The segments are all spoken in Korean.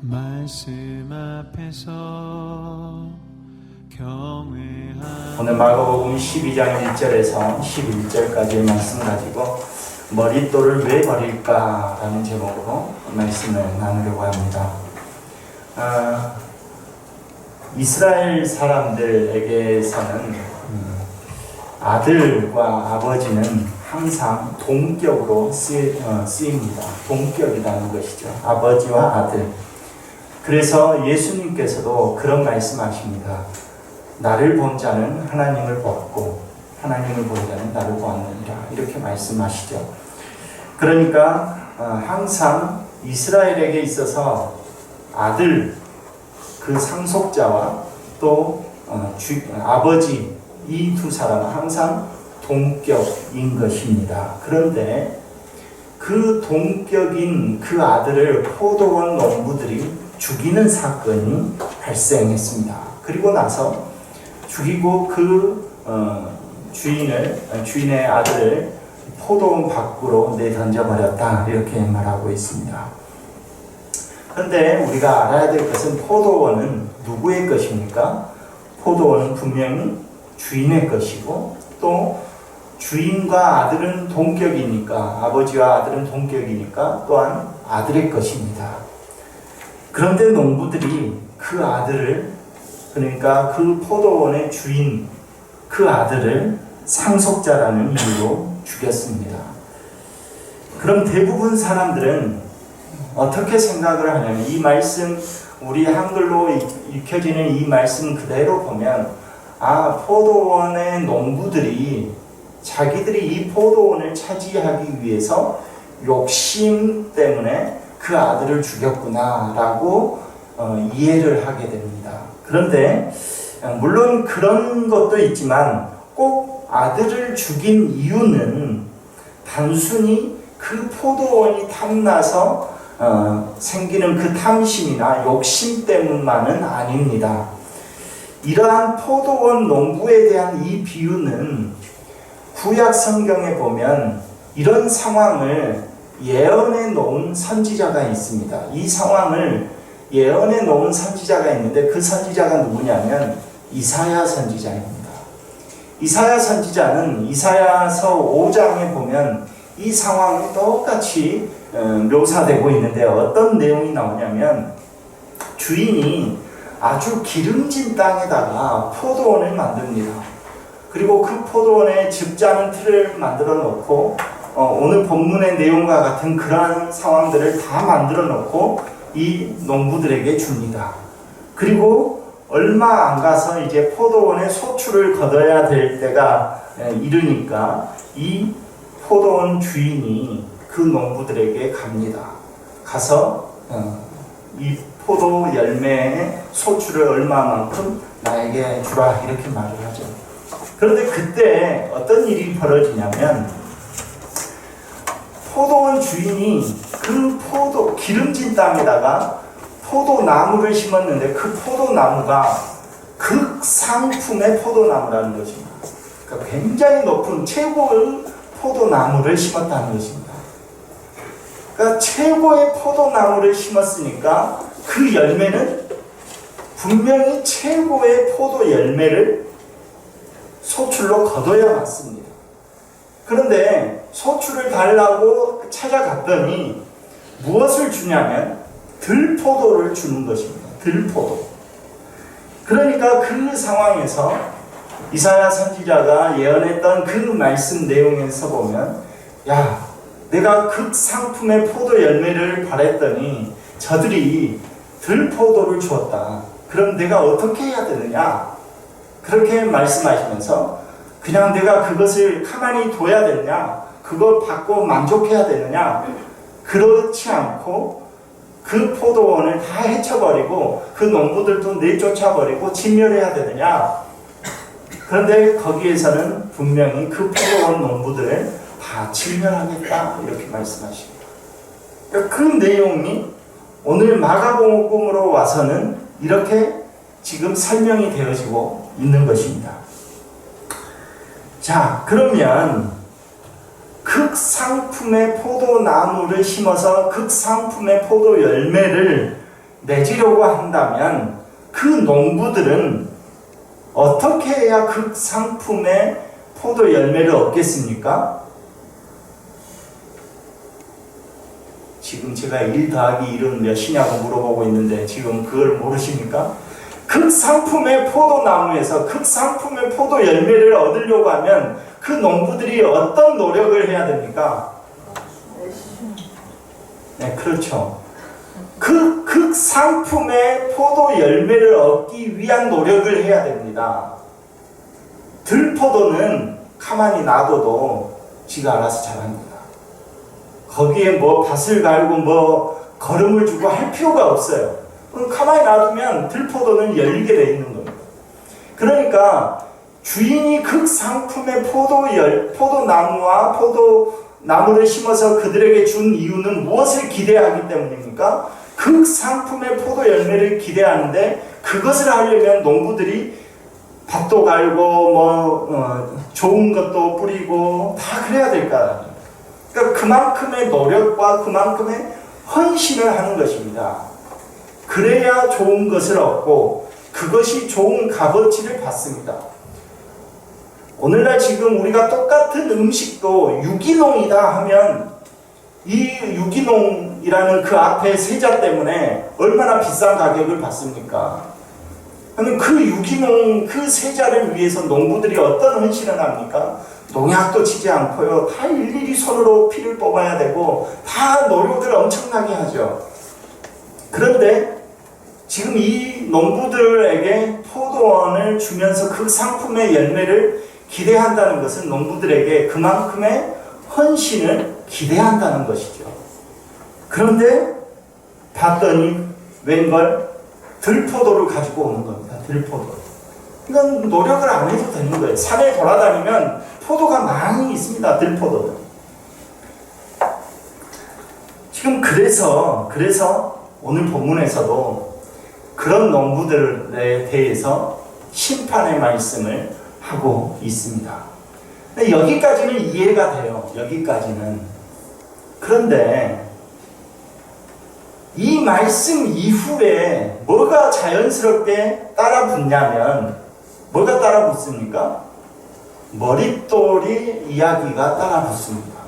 말씀 앞에서 경외하는 오늘 마가복음 12장 1절에서 11절까지의 말씀 가지고 머릿돌을 왜 버릴까 라는 제목으로 말씀을 나누려고 합니다. 이스라엘 사람들에게서는 아들과 아버지는 항상 동격으로 쓰입니다. 동격이라는 것이죠. 아버지와 아들. 그래서 예수님께서도 그런 말씀하십니다. 나를 본 자는 하나님을 보았고 하나님을 본 자는 나를 보았느니라, 이렇게 말씀하시죠. 그러니까 항상 이스라엘에게 있어서 아들, 그 상속자와 또 아버지, 이 두 사람은 항상 동격인 것입니다. 그런데 그 동격인 그 아들을 포도원 농부들이 죽이는 사건이 발생했습니다. 그리고 나서 죽이고 그 주인의 아들을 포도원 밖으로 내던져버렸다, 이렇게 말하고 있습니다. 그런데 우리가 알아야 될 것은 포도원은 누구의 것입니까? 포도원은 분명히 주인의 것이고, 또 주인과 아들은 동격이니까, 아버지와 아들은 동격이니까 또한 아들의 것입니다. 그런데 농부들이 그 아들을, 그러니까 그 포도원의 주인, 그 아들을 상속자라는 이유로 죽였습니다. 그럼 대부분 사람들은 어떻게 생각을 하냐면, 이 말씀, 우리 한글로 읽혀지는 이 말씀 그대로 보면, 포도원의 농부들이 자기들이 이 포도원을 차지하기 위해서 욕심 때문에 그 아들을 죽였구나 라고 이해를 하게 됩니다. 그런데 물론 그런 것도 있지만 꼭 아들을 죽인 이유는 단순히 그 포도원이 탐나서 생기는 그 탐심이나 욕심 때문만은 아닙니다. 이러한 포도원 농부에 대한 이 비유는 구약 성경에 보면 이런 상황을 예언해 놓은 선지자가 있습니다. 이 상황을 예언해 놓은 선지자가 있는데, 그 선지자가 누구냐면 이사야 선지자입니다. 이사야 선지자는 이사야서 5장에 보면 이 상황이 똑같이 묘사되고 있는데, 어떤 내용이 나오냐면 주인이 아주 기름진 땅에다가 포도원을 만듭니다. 그리고 그 포도원에 즙자는 틀을 만들어 놓고 오늘 본문의 내용과 같은 그러한 상황들을 다 만들어 놓고 이 농부들에게 줍니다. 그리고 얼마 안 가서 이제 포도원의 소출을 거둬야 될 때가 이르니까 이 포도원 주인이 그 농부들에게 갑니다. 가서 이 포도 열매의 소출을 얼마만큼 나에게 주라, 이렇게 말을 하죠. 그런데 그때 어떤 일이 벌어지냐면, 포도원 주인이 그 기름진 땅에다가 포도나무를 심었는데, 그 포도나무가 극상품의 포도나무라는 것입니다. 그러니까 굉장히 높은 최고의 포도나무를 심었다는 것입니다. 그러니까 최고의 포도나무를 심었으니까 그 열매는 분명히 최고의 포도 열매를 소출로 거둬야 맞습니다. 그런데 소출을 달라고 찾아갔더니 무엇을 주냐면 들포도를 주는 것입니다. 들포도. 그러니까 그 상황에서 이사야 선지자가 예언했던 그 말씀 내용에서 보면, 내가 극상품의 포도 열매를 바랬더니 저들이 들포도를 주었다. 그럼 내가 어떻게 해야 되느냐? 그렇게 말씀하시면서, 그냥 내가 그것을 가만히 둬야 되느냐? 그걸 받고 만족해야 되느냐? 그렇지 않고 그 포도원을 다 해쳐버리고 그 농부들도 내쫓아버리고 진멸해야 되느냐? 그런데 거기에서는 분명히 그 포도원 농부들을 다 진멸하겠다, 이렇게 말씀하십니다. 그러니까 그 내용이 오늘 마가복음으로 와서는 이렇게 지금 설명이 되어지고 있는 것입니다. 자, 그러면 극상품의 포도나무를 심어서 극상품의 포도 열매를 맺으려고 한다면 그 농부들은 어떻게 해야 그 상품의 포도 열매를 얻겠습니까? 지금 제가 1 더하기 1은 몇이냐고 물어보고 있는데 지금 그걸 모르십니까? 극상품의 포도나무에서 극상품의 포도 열매를 얻으려고 하면 그 농부들이 어떤 노력을 해야 됩니까? 네, 그렇죠. 그 극상품의 포도 열매를 얻기 위한 노력을 해야 됩니다. 들포도는 가만히 놔둬도 지가 알아서 자랍니다. 거기에 뭐 밭을 갈고 뭐 거름을 주고 할 필요가 없어요. 그럼 가만히 놔두면 들포도는 열리게 돼 있는 겁니다. 그러니까 주인이 극상품의 포도나무와 포도나무를 심어서 그들에게 준 이유는 무엇을 기대하기 때문입니까? 극상품의 포도 열매를 기대하는데 그것을 하려면 농부들이 밭도 갈고 좋은 것도 뿌리고 다 그래야 될까? 그러니까 그만큼의 노력과 그만큼의 헌신을 하는 것입니다. 그래야 좋은 것을 얻고 그것이 좋은 값어치를 받습니다. 오늘날 지금 우리가 똑같은 음식도 유기농이다 하면 이 유기농이라는 그 앞에 세자 때문에 얼마나 비싼 가격을 받습니까? 그러면 그 유기농 그 세자를 위해서 농부들이 어떤 헌신을 합니까? 농약도 치지 않고요. 다 일일이 손으로 피를 뽑아야 되고 다 노력을 엄청나게 하죠. 그런데 지금 이 농부들에게 포도원을 주면서 그 상품의 열매를 기대한다는 것은 농부들에게 그만큼의 헌신을 기대한다는 것이죠. 그런데 봤더니 웬걸 들포도를 가지고 오는 겁니다. 들포도. 이건 노력을 안 해도 되는 거예요. 산에 돌아다니면 포도가 많이 있습니다. 들포도는. 지금 그래서 오늘 본문에서도 그런 농부들에 대해서 심판의 말씀을 하고 있습니다. 여기까지는 이해가 돼요. 여기까지는. 그런데 이 말씀 이후에 뭐가 자연스럽게 따라붙냐면 뭐가 따라붙습니까? 머릿돌이 이야기가 따라붙습니다.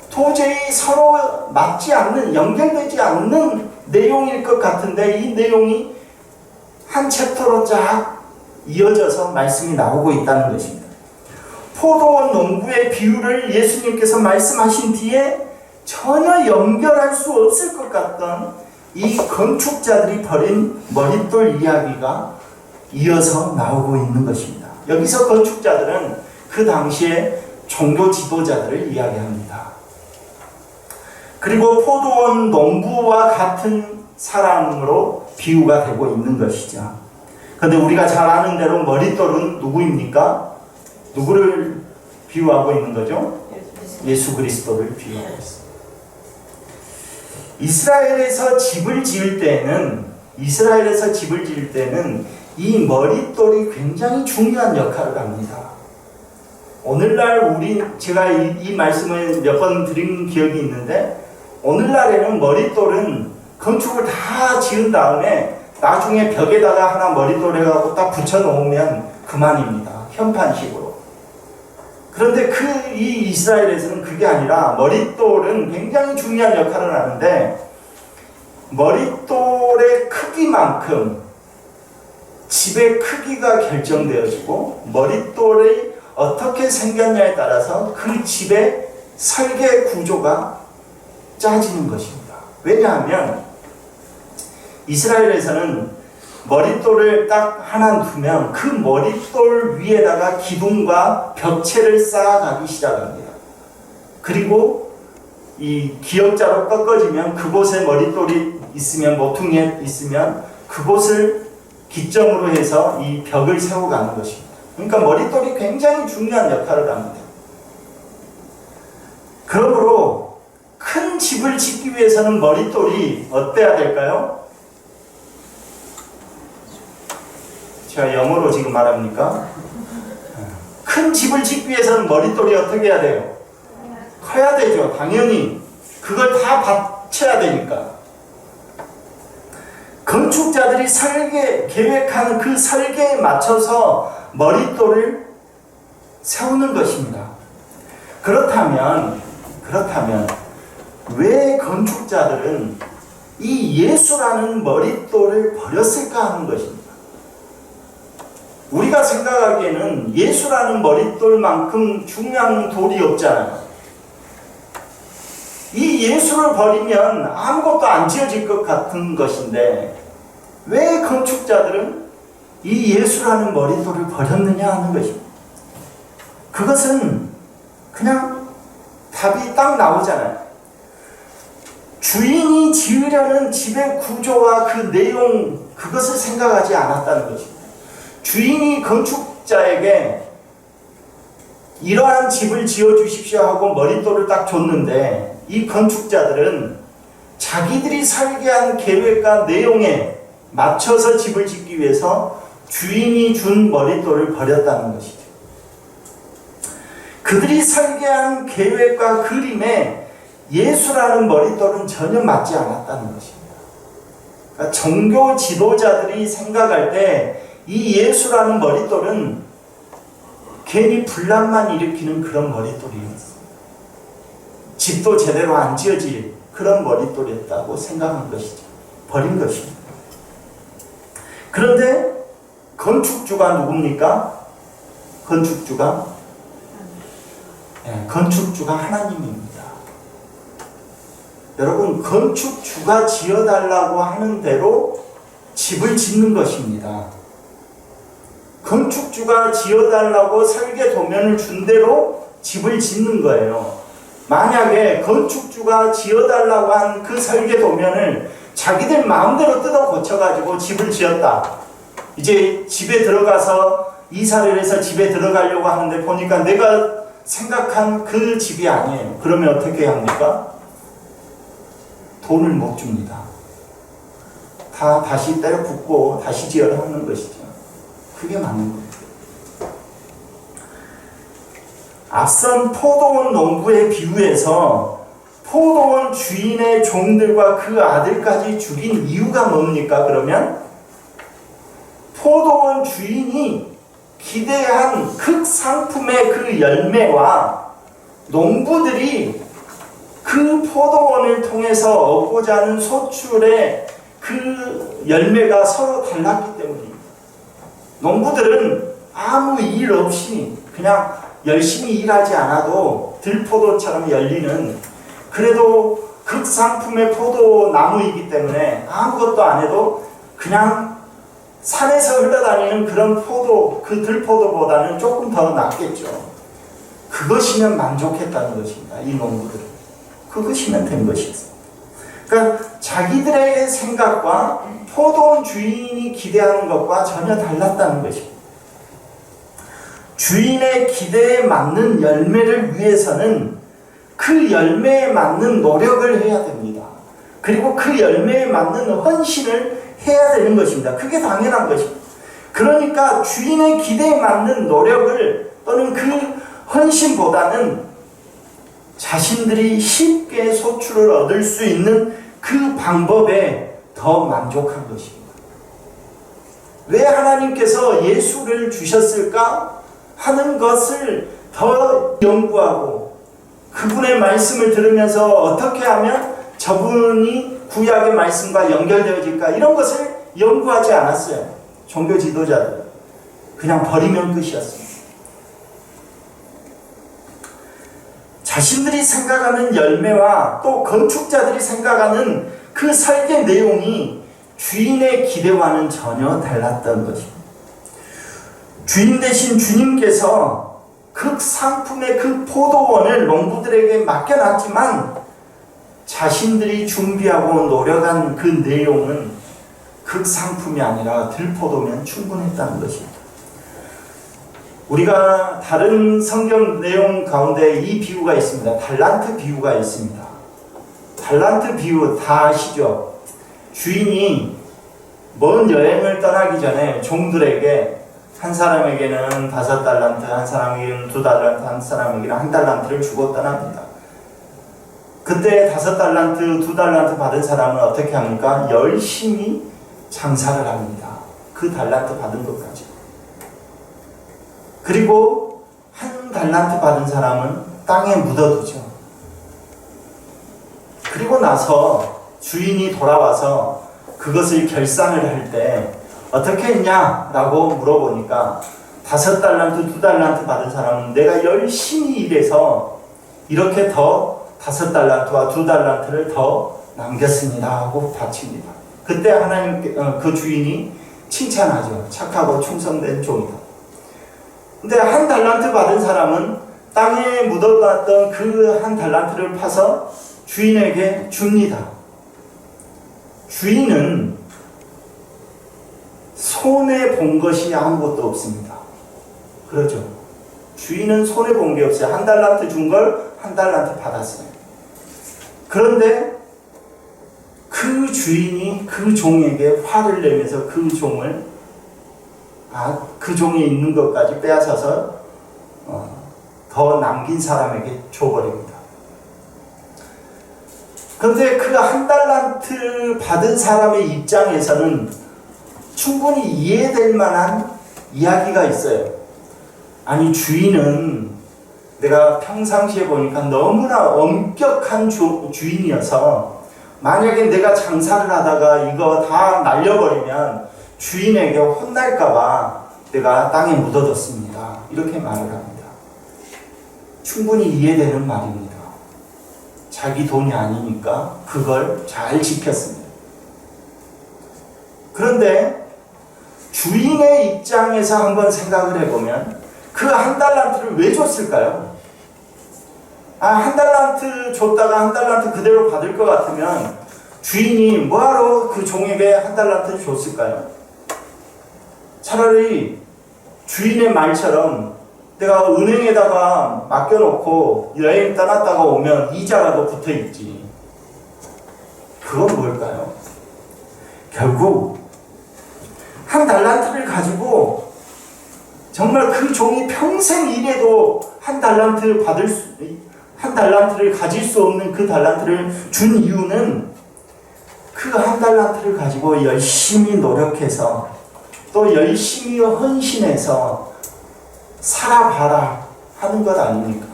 도저히 서로 맞지 않는, 연결되지 않는 내용일 것 같은데 이 내용이 한 챕터로 쫙 이어져서 말씀이 나오고 있다는 것입니다. 포도원 농부의 비유를 예수님께서 말씀하신 뒤에 전혀 연결할 수 없을 것 같던 이 건축자들이 벌인 머릿돌 이야기가 이어서 나오고 있는 것입니다. 여기서 건축자들은 그 당시에 종교 지도자들을 이야기합니다. 그리고 포도원 농부와 같은 사람으로 비유가 되고 있는 것이죠. 그런데 우리가 잘 아는 대로 머릿돌은 누구입니까? 누구를 비유하고 있는 거죠? 예수 그리스도를 비유하고 있습니다. 이스라엘에서 집을 지을 때는 이 머릿돌이 굉장히 중요한 역할을 합니다. 오늘날 제가 이 말씀을 몇 번 드린 기억이 있는데 오늘날에는 머릿돌은 건축을 다 지은 다음에 나중에 벽에다가 하나 머릿돌 해갖고 딱 붙여놓으면 그만입니다. 현판식으로. 그런데 이 이스라엘에서는 그게 아니라 머릿돌은 굉장히 중요한 역할을 하는데 머릿돌의 크기만큼 집의 크기가 결정되어지고 머릿돌이 어떻게 생겼냐에 따라서 그 집의 설계 구조가 짜지는 것입니다. 왜냐하면 이스라엘에서는 머릿돌을 딱 하나 두면 그 머릿돌 위에다가 기둥과 벽체를 쌓아가기 시작합니다. 그리고 이 기역자로 꺾어지면 그곳에 머릿돌이 있으면 모퉁이에 있으면 그곳을 기점으로 해서 이 벽을 세워가는 것입니다. 그러니까 머릿돌이 굉장히 중요한 역할을 합니다. 그러므로 큰 집을 짓기 위해서는 머릿돌이 어때야 될까요? 제가 영어로 지금 말합니까? 큰 집을 짓기 위해서는 머릿돌이 어떻게 해야 돼요? 커야 되죠. 당연히 그걸 다 받쳐야 되니까. 건축자들이 계획하는 그 설계에 맞춰서 머릿돌을 세우는 것입니다. 그렇다면 왜 건축자들은 이 예수라는 머릿돌을 버렸을까 하는 것입니다. 우리가 생각하기에는 예수라는 머릿돌만큼 중요한 돌이 없잖아요. 이 예수를 버리면 아무것도 안 지어질 것 같은 것인데 왜 건축자들은 이 예수라는 머릿돌을 버렸느냐 하는 것입니다. 그것은 그냥 답이 딱 나오잖아요. 주인이 지으려는 집의 구조와 그 내용, 그것을 생각하지 않았다는 것입니다. 주인이 건축자에게 이러한 집을 지어주십시오 하고 머릿돌을 딱 줬는데 이 건축자들은 자기들이 설계한 계획과 내용에 맞춰서 집을 짓기 위해서 주인이 준 머릿돌을 버렸다는 것이죠. 그들이 설계한 계획과 그림에 예수라는 머릿돌은 전혀 맞지 않았다는 것입니다. 그러니까 종교 지도자들이 생각할 때 이 예수라는 머릿돌은 괜히 분란만 일으키는 그런 머릿돌이었어요. 집도 제대로 안 지어질 그런 머릿돌이었다고 생각한 것이죠. 버린 것입니다. 그런데 건축주가 누굽니까? 건축주가 하나님입니다. 여러분, 건축주가 지어달라고 하는 대로 집을 짓는 것입니다. 건축주가 지어달라고 설계 도면을 준 대로 집을 짓는 거예요. 만약에 건축주가 지어달라고 한 그 설계 도면을 자기들 마음대로 뜯어 고쳐가지고 집을 지었다. 이제 집에 들어가서 이사를 해서 집에 들어가려고 하는데 보니까 내가 생각한 그 집이 아니에요. 그러면 어떻게 합니까? 돈을 못 줍니다. 다시 때려 붓고 다시 지어라 하는 것이죠. 그게 맞는 거예요. 앞선 포도원 농부의 비유에서 포도원 주인의 종들과 그 아들까지 죽인 이유가 뭡니까? 그러면 포도원 주인이 기대한 극상품의 그 열매와 농부들이 그 포도원을 통해서 얻고자 하는 소출의 그 열매가 서로 달랐기 때문입니다. 농부들은 아무 일 없이 그냥 열심히 일하지 않아도 들포도처럼 열리는, 그래도 극상품의 포도나무이기 때문에 아무것도 안 해도 그냥 산에서 흘러다니는 그런 포도, 그 들포도보다는 조금 더 낫겠죠. 그것이면 만족했다는 것입니다. 이 농부들은. 그것이면 된 것이었습니다. 그러니까 자기들의 생각과 포도원 주인이 기대하는 것과 전혀 달랐다는 것입니다. 주인의 기대에 맞는 열매를 위해서는 그 열매에 맞는 노력을 해야 됩니다. 그리고 그 열매에 맞는 헌신을 해야 되는 것입니다. 그게 당연한 것입니다. 그러니까 주인의 기대에 맞는 노력을 또는 그 헌신보다는 자신들이 쉽게 소출을 얻을 수 있는 그 방법에 더 만족한 것입니다. 왜 하나님께서 예수를 주셨을까 하는 것을 더 연구하고 그분의 말씀을 들으면서 어떻게 하면 저분이 구약의 말씀과 연결되어질까, 이런 것을 연구하지 않았어요. 종교 지도자들. 그냥 버리면 끝이었습니다. 자신들이 생각하는 열매와 또 건축자들이 생각하는 그 설계 내용이 주인의 기대와는 전혀 달랐던 것입니다. 주인 대신 주님께서 극상품의 그 포도원을 농부들에게 맡겨놨지만 자신들이 준비하고 노력한 그 내용은 극상품이 아니라 들포도면 충분했다는 것입니다. 우리가 다른 성경 내용 가운데 이 비유가 있습니다. 달란트 비유가 있습니다. 달란트 비유 다 아시죠? 주인이 먼 여행을 떠나기 전에 종들에게 한 사람에게는 5달란트, 한 사람에게는 2달란트, 한 사람에게는 1달란트를 주고 떠납니다. 그때 5달란트, 2달란트 받은 사람은 어떻게 합니까? 열심히 장사를 합니다. 그 달란트 받은 것 가지고. 그리고 한 달란트 받은 사람은 땅에 묻어두죠. 그리고 나서 주인이 돌아와서 그것을 결산을 할 때 어떻게 했냐라고 물어보니까 5달란트, 2달란트 받은 사람은 내가 열심히 일해서 이렇게 더 5달란트와 2달란트를 더 남겼습니다 하고 바칩니다. 그때 하나님 그 주인이 칭찬하죠. 착하고 충성된 종이다. 근데 한 달란트 받은 사람은 땅에 묻어놨던 그 한 달란트를 파서 주인에게 줍니다. 주인은 손해 본 것이 아무것도 없습니다. 그렇죠? 주인은 손해 본 게 없어요. 한 달란트 준 걸 한 달란트 받았어요. 그런데 그 주인이 그 종에게 화를 내면서 그 종을 그 종에 있는 것까지 빼앗아서 더 남긴 사람에게 줘버립니다. 그런데 그 한 달란트 받은 사람의 입장에서는 충분히 이해될 만한 이야기가 있어요. 아니, 주인은 내가 평상시에 보니까 너무나 엄격한 주인이어서 만약에 내가 장사를 하다가 이거 다 날려버리면 주인에게 혼날까봐 내가 땅에 묻어뒀습니다. 이렇게 말을 합니다. 충분히 이해되는 말입니다. 자기 돈이 아니니까 그걸 잘 지켰습니다. 그런데 주인의 입장에서 한번 생각을 해보면 그 한 달란트를 왜 줬을까요? 한 달란트 줬다가 한 달란트 그대로 받을 것 같으면 주인이 뭐하러 그 종에게 한 달란트를 줬을까요? 차라리 주인의 말처럼 내가 은행에다가 맡겨놓고 여행 떠났다가 오면 이자라도 붙어있지. 그건 뭘까요? 결국 한 달란트를 가지고 정말 그 종이 평생 일해도 한 달란트를 가질 수 없는 그 달란트를 준 이유는 그 한 달란트를 가지고 열심히 노력해서 또 열심히 헌신해서 살아봐라 하는 것 아닙니까?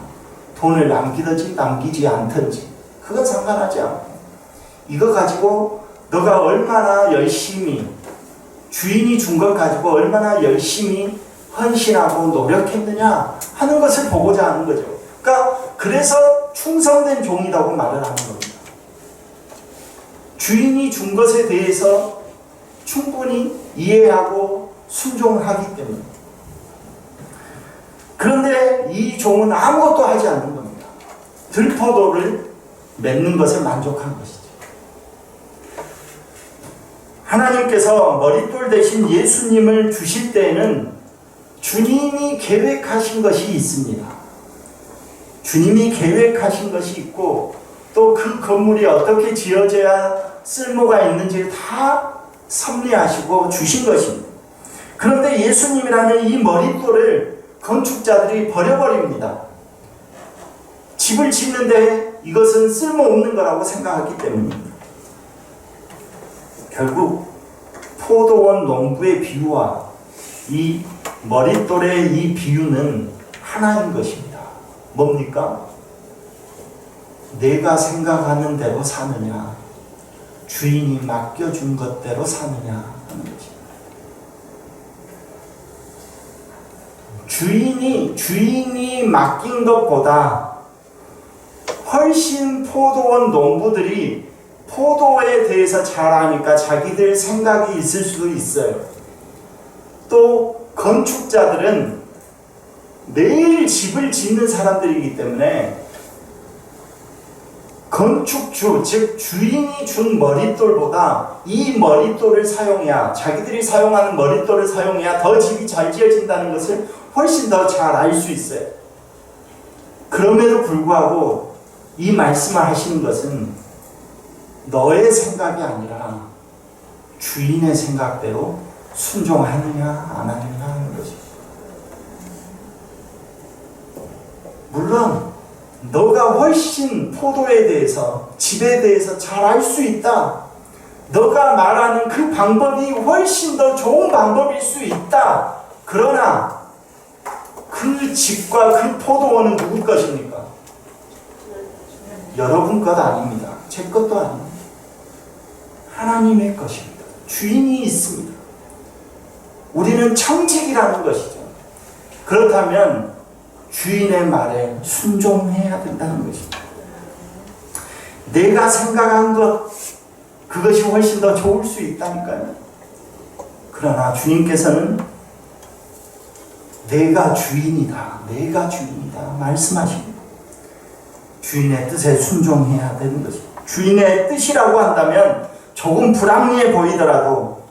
돈을 남기든지 남기지 않든지 그건 상관하지 않고 이거 가지고 너가 얼마나 열심히 주인이 준 것 가지고 얼마나 열심히 헌신하고 노력했느냐 하는 것을 보고자 하는 거죠. 그러니까 그래서 충성된 종이라고 말을 하는 겁니다. 주인이 준 것에 대해서 충분히 이해하고 순종하기 때문에. 그런데 이 종은 아무것도 하지 않는 겁니다. 들포도를 맺는 것에 만족한 것이죠. 하나님께서 머릿돌 대신 예수님을 주실 때에는 주님이 계획하신 것이 있습니다. 주님이 계획하신 것이 있고 또 그 건물이 어떻게 지어져야 쓸모가 있는지 다 섭리하시고 주신 것입니다. 그런데 예수님이라는 이 머릿돌을 건축자들이 버려버립니다. 집을 짓는데 이것은 쓸모없는 거라고 생각하기 때문입니다. 결국 포도원 농부의 비유와 이 머릿돌의 이 비유는 하나인 것입니다. 뭡니까? 내가 생각하는 대로 사느냐, 주인이 맡겨준 것대로 사느냐 하는 것입니다. 주인이 맡긴 것보다 훨씬 포도원 농부들이 포도에 대해서 잘 아니까 자기들 생각이 있을 수도 있어요. 또 건축자들은 매일 집을 짓는 사람들이기 때문에 건축주, 즉 주인이 준 머릿돌보다 이 머릿돌을 사용해야, 자기들이 사용하는 머릿돌을 사용해야 더 집이 잘 지어진다는 것을 훨씬 더 잘 알 수 있어요. 그럼에도 불구하고 이 말씀을 하시는 것은 너의 생각이 아니라 주인의 생각대로 순종하느냐 안 하느냐 하는 것입니다. 물론 너가 훨씬 포도에 대해서, 집에 대해서 잘 알 수 있다. 너가 말하는 그 방법이 훨씬 더 좋은 방법일 수 있다. 그러나 그 집과 그 포도원은 누구 것입니까? 여러분 것 아닙니다. 제 것도 아닙니다. 하나님의 것입니다. 주인이 있습니다. 우리는 청직이라는 것이죠. 그렇다면 주인의 말에 순종해야 된다는 것입니다. 내가 생각한 것, 그것이 훨씬 더 좋을 수 있다니까요. 그러나 주님께서는 내가 주인이다, 내가 주인이다 말씀하십니다. 주인의 뜻에 순종해야 되는 것입니다. 주인의 뜻이라고 한다면 조금 불합리해 보이더라도,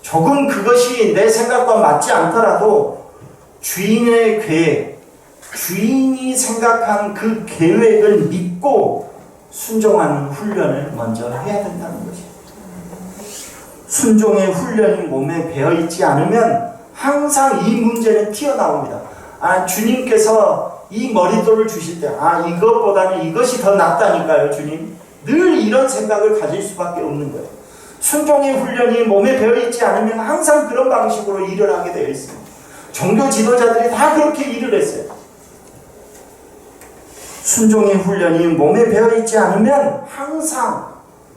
조금 그것이 내 생각과 맞지 않더라도 주인의 계획, 주인이 생각한 그 계획을 믿고 순종하는 훈련을 먼저 해야 된다는 것입니다. 순종의 훈련이 몸에 배어있지 않으면 항상 이 문제는 튀어나옵니다. 주님께서 이 머리돌을 주실 때 이것보다는 이것이 더 낫다니까요, 주님. 늘 이런 생각을 가질 수밖에 없는 거예요. 순종의 훈련이 몸에 배어있지 않으면 항상 그런 방식으로 일을 하게 되어 있습니다. 종교 지도자들이 다 그렇게 일을 했어요. 순종의 훈련이 몸에 배어있지 않으면 항상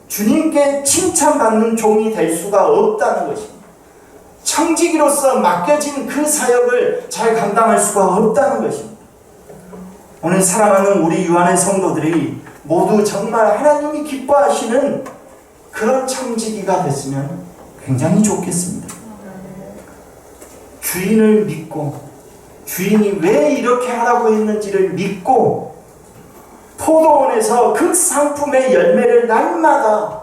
주님께 칭찬받는 종이 될 수가 없다는 것입니다. 청지기로서 맡겨진 그 사역을 잘 감당할 수가 없다는 것입니다. 오늘 사랑하는 우리 유한의 성도들이 모두 정말 하나님이 기뻐하시는 그런 청지기가 됐으면 굉장히 좋겠습니다. 주인을 믿고, 주인이 왜 이렇게 하라고 했는지를 믿고, 포도원에서 그 상품의 열매를 날마다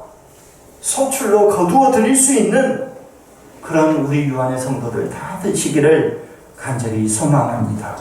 소출로 거두어 드릴 수 있는 그런 우리 유한의 성도들 다 되시기를 간절히 소망합니다.